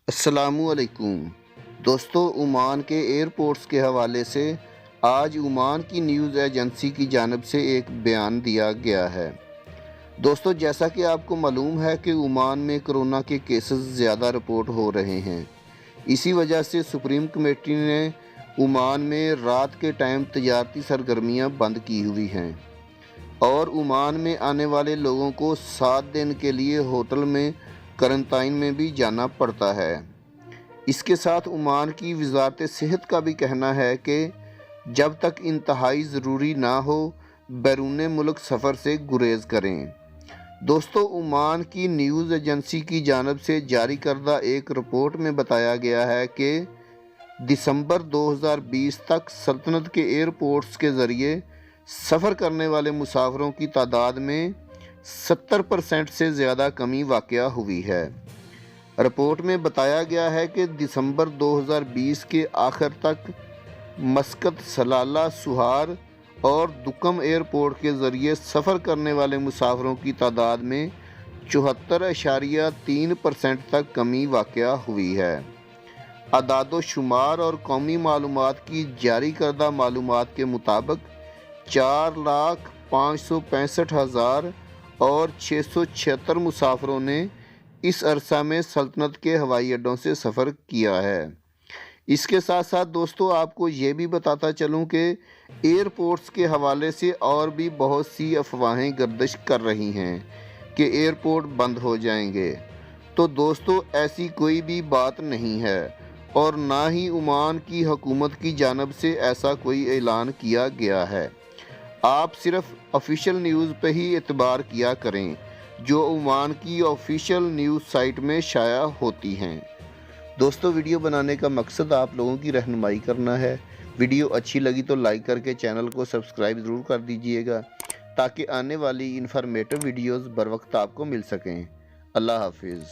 अस्सलामुअलैकुम दोस्तों, ओमान के एयरपोर्ट्स के हवाले से आज ओमान की न्यूज़ एजेंसी की जानिब से एक बयान दिया गया है। दोस्तों, जैसा कि आपको मालूम है कि ओमान में कोरोना के केसेस ज़्यादा रिपोर्ट हो रहे हैं। इसी वजह से सुप्रीम कमेटी ने ओमान में रात के टाइम तजारती सरगर्मियां बंद की हुई हैं और ओमान में आने वाले लोगों को 7 दिन के लिए होटल में क्वारंटाइन में भी जाना पड़ता है। इसके साथ ओमान की वज़ारत सेहत का भी कहना है कि जब तक इंतहाई ज़रूरी ना हो बैरून मुल्क सफ़र से गुरेज करें। दोस्तों, ओमान की न्यूज़ एजेंसी की जानिब से जारी करदा एक रिपोर्ट में बताया गया है कि दिसंबर 2020 तक सल्तनत के एयरपोर्ट्स के ज़रिए सफ़र करने वाले मुसाफिरों की तादाद में 70% से ज़्यादा कमी वाक़या हुई है। रिपोर्ट में बताया गया है कि दिसंबर 2020 के आखिर तक मस्कत, सलाला, सुहार और दुकम एयरपोर्ट के ज़रिए सफ़र करने वाले मुसाफिरों की तादाद में 74.3% तक कमी वाक़या हुई है। अदादो शुमार और कौमी मालूमात की जारी करदा मालूमात के मुताबिक 4,565,000 और 676 मुसाफिरों ने इस अरसा में सल्तनत के हवाई अड्डों से सफ़र किया है। इसके साथ साथ दोस्तों, आपको ये भी बताता चलूँ कि एयरपोर्ट्स के हवाले से और भी बहुत सी अफवाहें गर्दिश कर रही हैं कि एयरपोर्ट बंद हो जाएंगे। तो दोस्तों, ऐसी कोई भी बात नहीं है और ना ही ओमान की हुकूमत की जानिब से ऐसा कोई ऐलान किया गया है। आप सिर्फ ऑफिशियल न्यूज़ पे ही एतबार किया करें जो ओमान की ऑफिशियल न्यूज़ साइट में शाया होती हैं। दोस्तों, वीडियो बनाने का मकसद आप लोगों की रहनुमाई करना है। वीडियो अच्छी लगी तो लाइक करके चैनल को सब्सक्राइब ज़रूर कर दीजिएगा ताकि आने वाली इन्फॉर्मेटिव वीडियोज़ बर वक्त आपको मिल सकें। अल्लाह हाफिज़।